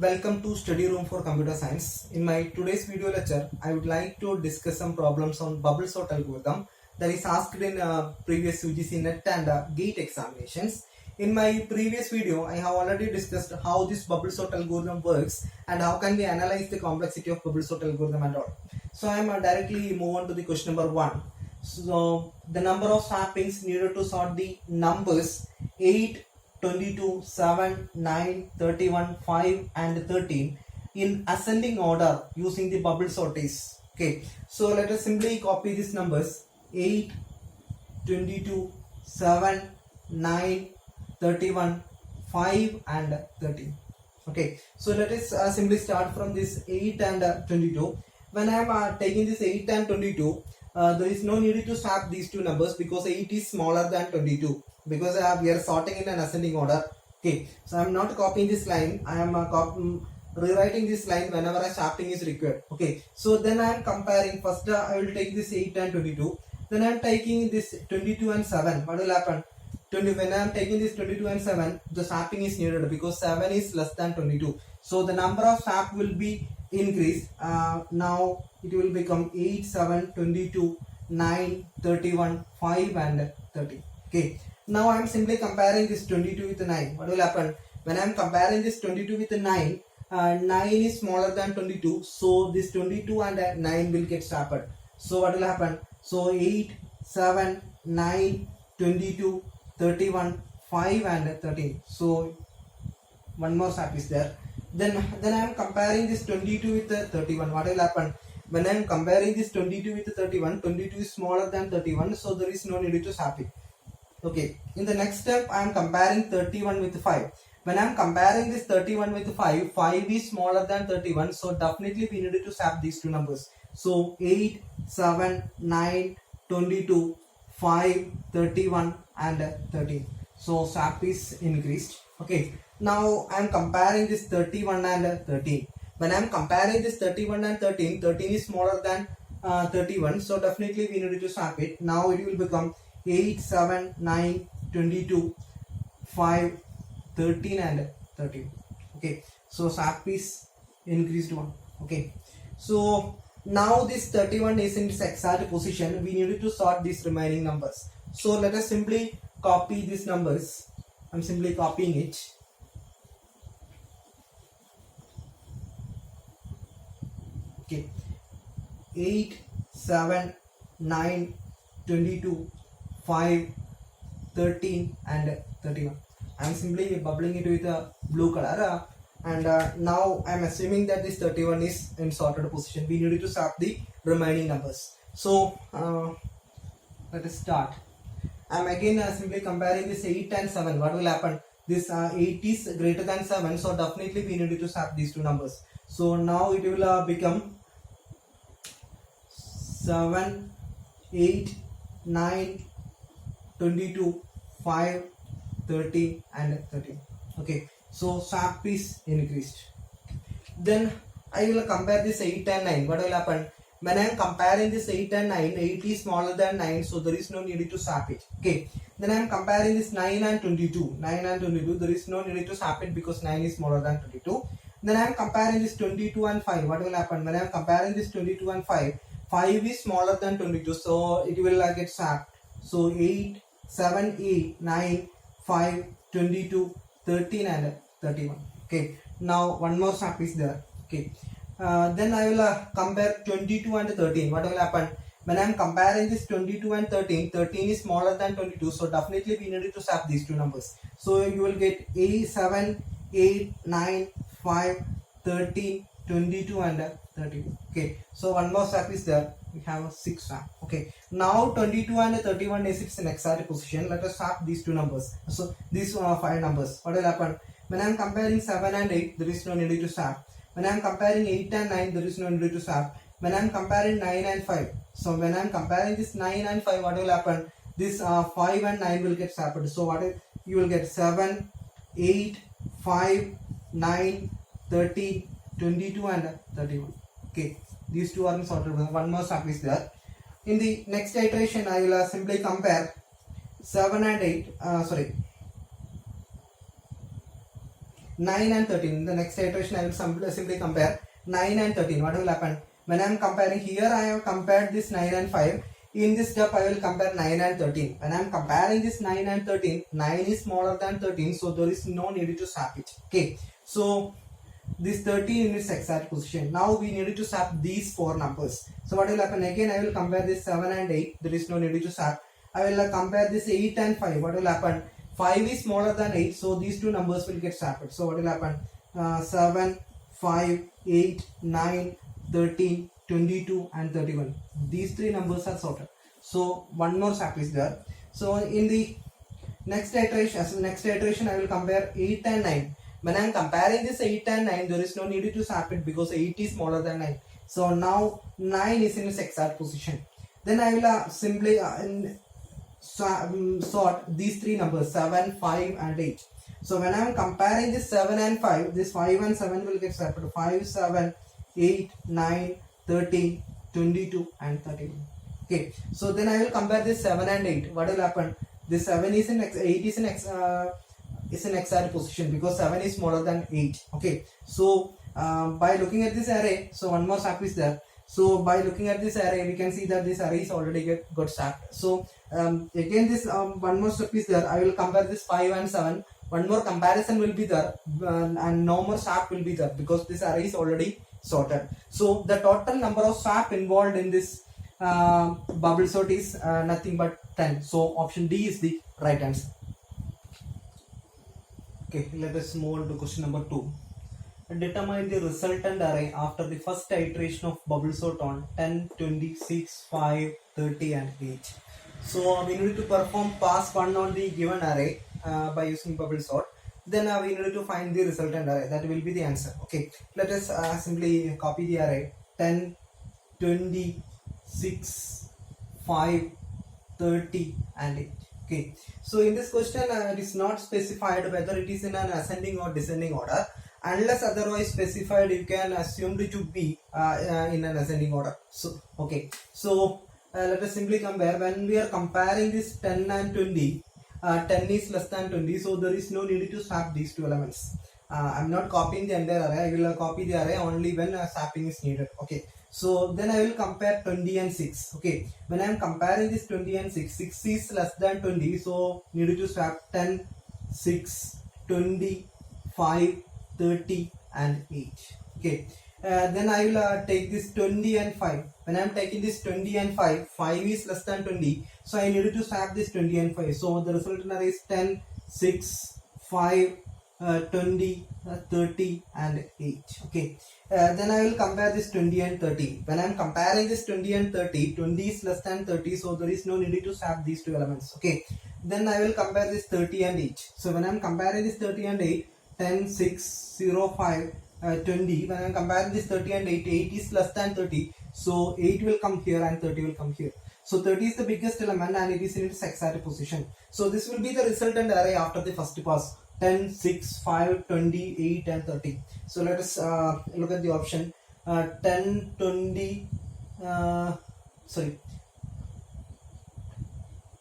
Welcome to Study Room for Computer Science. In my today's video lecture, I would like to discuss some problems on bubble sort algorithm that is asked in previous UGC NET and GATE examinations. In my previous video, I have already discussed how this bubble sort algorithm works and how can we analyze the complexity of bubble sort algorithm and all. So I am directly move on to the question number 1. So the number of swappings needed to sort the numbers 8, 22, 7, 9, 31, 5 and 13 in ascending order using the bubble sort is. Okay, so let us simply copy these numbers 8, 22, 7, 9, 31, 5 and 13. Okay, so let us simply start from this 8 and 22. When I am taking this 8 and 22, there is no need to swap these two numbers because 8 is smaller than 22 because we are sorting in an ascending order. Okay, so I am not copying this line. I am rewriting this line whenever a swapping is required. Okay, so then I am comparing. First I will take this 8 and 22. Then I am taking this 22 and 7. What will happen? When I am taking this 22 and 7, the swapping is needed because 7 is less than 22. So the number of swap will be increased. Now it will become 8, 7, 22, 9, 31, 5 and 30. Okay. Now I am simply comparing this 22 with 9. What will happen? When I am comparing this 22 with 9, 9 is smaller than 22. So this 22 and 9 will get swapped. So what will happen? So 8, 7, 9, 22, 31, 5 and 13. So one more swap is there. Then I am comparing this 22 with 31. What will happen? When I am comparing this 22 with 31, 22 is smaller than 31. So there is no need to swap it. Okay, in the next step I am comparing 31 with 5. When I am comparing this 31 with 5, 5 is smaller than 31, so definitely we need to swap these two numbers. So 8, 7, 9, 22, 5, 31 and 13. So swap is increased. Okay, now I am comparing this 31 and 13. When I am comparing this 31 and 13, 13 is smaller than 31, so definitely we need to swap it. Now it will become 8, 7, 9, 22, 5, 13 and 13. Okay, so swap is increased one. Okay, so now this 31 is in its exact position. We need to sort these remaining numbers. So let us simply copy these numbers. I'm simply copying it. Okay, 8, 7, 9, 22, 5, 13 and 31. I am simply bubbling it with a blue color and now I am assuming that this 31 is in sorted position. We need to swap the remaining numbers. So let us start. I am again simply comparing this 8 and 7. What will happen? This 8 is greater than 7, so definitely we need to swap these two numbers. So now it will become 7, 8, 9, 22, 5, 13 and 13. Okay, so swap is increased. Then I will compare this 8 and 9. What will happen? When I am comparing this 8 and 9, 8 is smaller than 9, so there is no need to swap it. Okay, then I am comparing this 9 and 22. 9 and 22, there is no need to swap it because 9 is smaller than 22. Then I am comparing this 22 and 5. What will happen? When I am comparing this 22 and 5, 5 is smaller than 22, so it will get swapped. So 8, 7, 8, 9, 5, 22, 13 and 31. Okay, now one more swap is there. Okay, then I will compare 22 and 13. What will happen? When I am comparing this 22 and 13, 13 is smaller than 22, so definitely we need to swap these two numbers. So you will get 7, 8, 9, 5, 13, 22 and 31. Okay, so one more swap is there. We have a 6 swap. Okay, now 22 and 31 is its in exact position. Let us swap these two numbers. So these 5 numbers. What will happen? When I am comparing 7 and 8, there is no need to swap. When I am comparing 8 and 9, there is no need to swap. When I am comparing 9 and 5, so when I am comparing this 9 and 5, what will happen? This 5 and 9 will get swapped. So what is, you will get 7, 8, 5, 9, 30, 22 and 31. Okay, these two are in sorted. One more swap is there. In the next iteration, I will simply compare 7 and 8. 9 and 13. In the next iteration, I will simply compare 9 and 13. What will happen? When I am comparing here, I have compared this 9 and 5. In this step, I will compare 9 and 13. When I am comparing this 9 and 13, 9 is smaller than 13, so there is no need to swap it. Okay, so this 13 in its exact position. Now we need to swap these four numbers. So what will happen? Again, I will compare this 7 and 8. There is no need to swap. I will compare this 8 and 5. What will happen? 5 is smaller than 8, so these two numbers will get swapped. So what will happen? 7, 5, 8, 9, 13, 22 and 31. These three numbers are sorted. So one more swap is there. So in the next iteration, I will compare 8 and 9. When I am comparing this 8 and 9, there is no need to swap it because 8 is smaller than 9. So now 9 is in its exact position. Then I will simply sort these three numbers 7, 5 and 8. So when I am comparing this 7 and 5, this 5 and 7 will get swapped. 5, 7, 8, 9, 13, 22 and 31. Okay, so then I will compare this 7 and 8. What will happen? This 7 is in 8 is in exact position because 7 is smaller than 8. Okay, so by looking at this array, so one more swap is there. So by looking at this array, we can see that this array is already got swapped. So again, this one more step is there. I will compare this 5 and 7. One more comparison will be there, and no more swap will be there because this array is already sorted. So the total number of swap involved in this bubble sort is nothing but 10. So option D is the right answer. Okay, let us move on to question number 2. Determine the resultant array after the first iteration of bubble sort on 10, 26, 5, 30 and 8. So we need to perform pass 1 on the given array by using bubble sort. Then we need to find the resultant array. That will be the answer. Okay, let us simply copy the array 10, 20, 6, 5, 30 and 8. Okay, so in this question it is not specified whether it is in an ascending or descending order. Unless otherwise specified, you can assume it to be in an ascending order. So okay, so let us simply compare. When we are comparing this 10 and 20, 10 is less than 20, so there is no need to swap these two elements. I am not copying the entire array. I will copy the array only when swapping is needed. Okay, so then I will compare 20 and 6. Okay, when I am comparing this 20 and 6, 6 is less than 20, so need to swap 10, 6, 20, 5, 30 and 8. Okay, then I will take this 20 and 5. When I am taking this 20 and 5, 5 is less than 20, so I need to swap this 20 and 5. So the resultant array is 10, 6, 5, 20, 30 and 8. Okay, then I will compare this 20 and 30. When I am comparing this 20 and 30, 20 is less than 30, so there is no need to swap these two elements. Okay, then I will compare this 30 and 8. So when I am comparing this 30 and 8, 10, 6, 0, 5, 20. When I am comparing this 30 and 8, 8 is less than 30. So 8 will come here and 30 will come here. So 30 is the biggest element and it is in its exact position. So this will be the resultant array after the first pass. 10, 6, 5, 20, 8 and 30. So let us look at the option. 10, 20,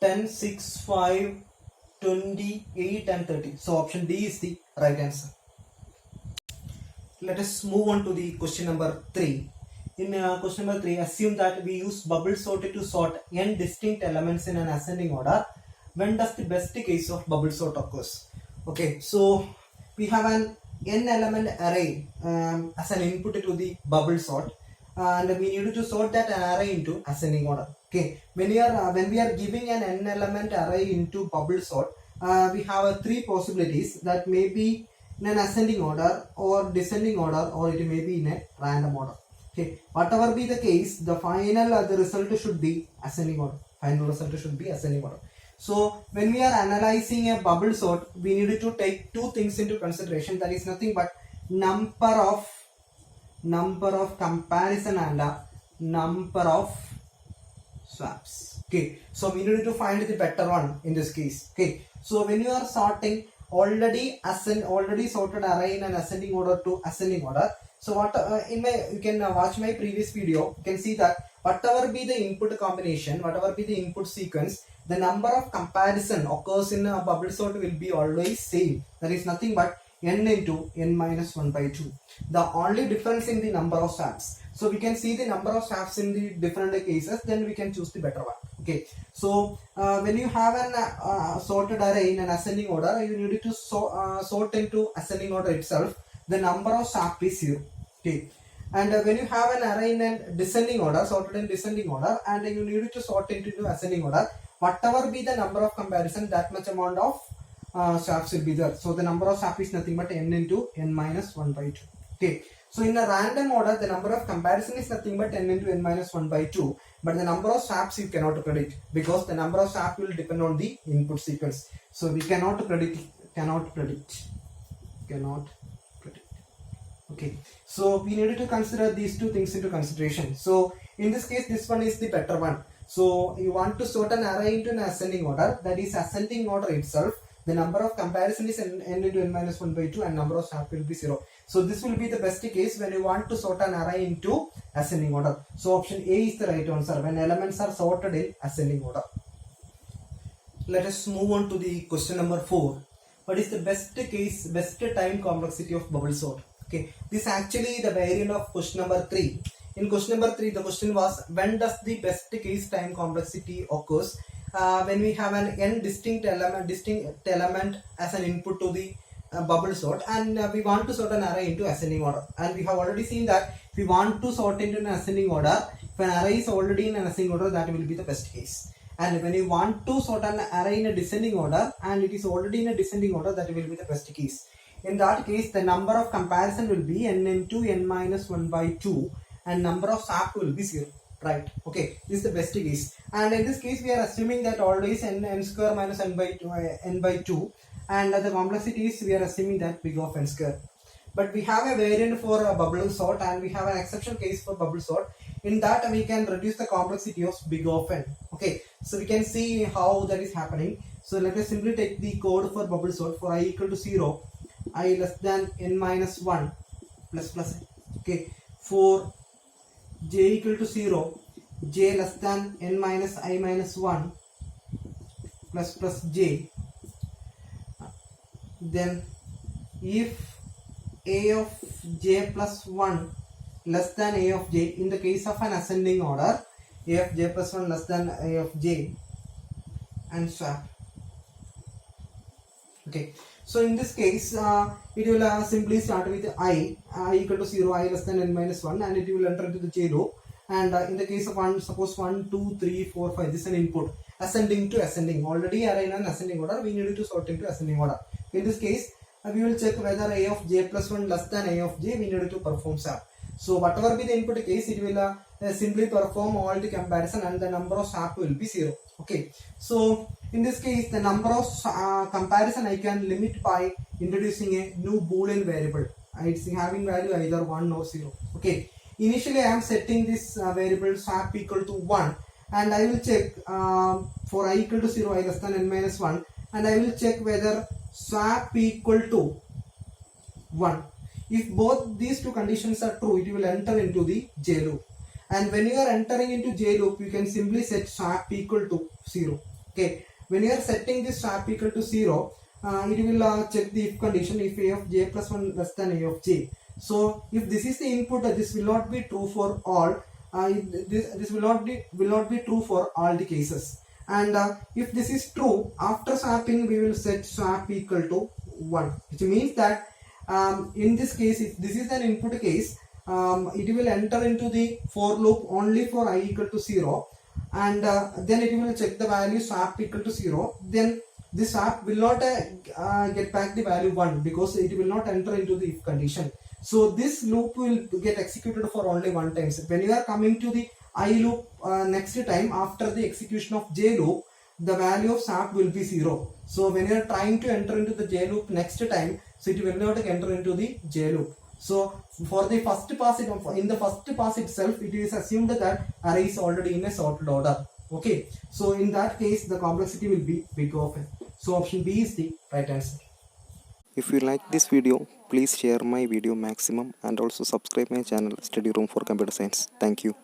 10, 6, 5, 28 and 30. So option D is the right answer. Let us move on to the question number 3. In question number 3, assume that we use bubble sort to sort n distinct elements in an ascending order. When does the best case of bubble sort occurs? Okay, so we have an n element array as an input to the bubble sort, and we need to sort that array into ascending order. Okay, when we are giving an n element array into bubble sort, we have three possibilities that may be in an ascending order or descending order, or it may be in a random order. Okay, whatever be the case, the final the result should be ascending order. Final result should be ascending order. So when we are analyzing a bubble sort, we need to take two things into consideration. That is nothing but number of comparison and number of swaps. Okay, so we need to find the better one in this case. Okay, so when you are sorting already sorted array in an ascending order to ascending order. So what you can watch my previous video. You can see that whatever be the input combination, whatever be the input sequence, the number of comparison occurs in a bubble sort will be always same. That is nothing but n into n minus 1 by 2. The only difference in the number of swaps. So we can see the number of swaps in the different cases, then we can choose the better one. Okay, so when you have an sorted array in an ascending order, you need to sort into ascending order itself. The number of swap is 0. Okay, and when you have an array in a descending order, sorted in descending order, and you need to sort into ascending order, whatever be the number of comparison, that much amount of swaps will be there. So the number of swap is nothing but n into n minus 1 by 2. Okay, so in a random order, the number of comparison is nothing but n into n minus 1 by 2, but the number of swaps you cannot predict, because the number of swaps will depend on the input sequence. So we cannot predict. Okay, so we needed to consider these two things into consideration. So in this case, this one is the better one. So you want to sort an array into an ascending order, that is ascending order itself. The number of comparison is n into n minus 1 by 2, and number of swap will be 0. So this will be the best case when you want to sort an array into ascending order. So option A is the right answer, when elements are sorted in ascending order. Let us move on to the question number 4. What is the best case, best time complexity of bubble sort? Okay, this is actually the variant of question number 3. In question number 3, the question was, when does the best case time complexity occurs? When we have an n distinct element as an input to the bubble sort, and we want to sort an array into ascending order. And we have already seen that if we want to sort into an ascending order, if an array is already in an ascending order, that will be the best case. And when you want to sort an array in a descending order, and it is already in a descending order, that will be the best case. In that case, the number of comparison will be n into n minus 1 by 2, and number of swap will be 0. Right, okay, this is the best case. And in this case, we are assuming that always n square minus n by 2, and the complexity is, we are assuming that big of n square. But we have a variant for a bubble sort, and we have an exception case for bubble sort. In that, we can reduce the complexity of big of n. Okay, so we can see how that is happening. So let us simply take the code for bubble sort. For I equal to 0, I less than n minus 1 plus. Okay, for j equal to 0, j less than n minus I minus 1 plus j. Then if a of j plus 1 less than a of j, in the case of an ascending order, a of j plus 1 less than a of j, and swap. Okay, so in this case, it will simply start with I equal to 0, I less than n minus 1, and it will enter into the j loop. And in the case of 1, suppose 1, 2, 3, 4, 5, this is an input, ascending to ascending. Already array in an ascending order, we need to sort into ascending order. In this case, we will check whether a of j plus 1 less than a of j, we need to perform swap. So whatever be the input case, it will simply perform all the comparison, and the number of swap will be 0. Okay, so in this case, the number of comparison I can limit by introducing a new boolean variable. It's having value either 1 or 0. Okay, initially I am setting this variable swap equal to 1, and I will check for I equal to 0, I less than n minus 1, and I will check whether swap equal to 1. If both these two conditions are true, it will enter into the j loop. And when you are entering into j loop, you can simply set swap equal to 0. Okay, when you are setting this swap equal to 0, it will check the if condition, if a of j plus 1 less than a of j. So if this is the input, this will not be true for all. This will not be true for all the cases. And if this is true, after swapping, we will set swap equal to 1, which means that in this case, if this is an input case, it will enter into the for loop only for I equal to 0, and then it will check the value swap equal to 0. Then this swap will not get back the value 1, because it will not enter into the if condition. So this loop will get executed for only one time. So when you are coming to the I loop next time after the execution of j loop, the value of swap will be 0. So when you are trying to enter into the j loop next time, so it will not enter into the j loop. So for the first pass, in the first pass itself, it is assumed that array is already in a sorted order. Okay, so in that case, the complexity will be big of n. So option B is the right answer. If you like this video, please share my video maximum and also subscribe my channel Study Room for Computer Science. Thank you.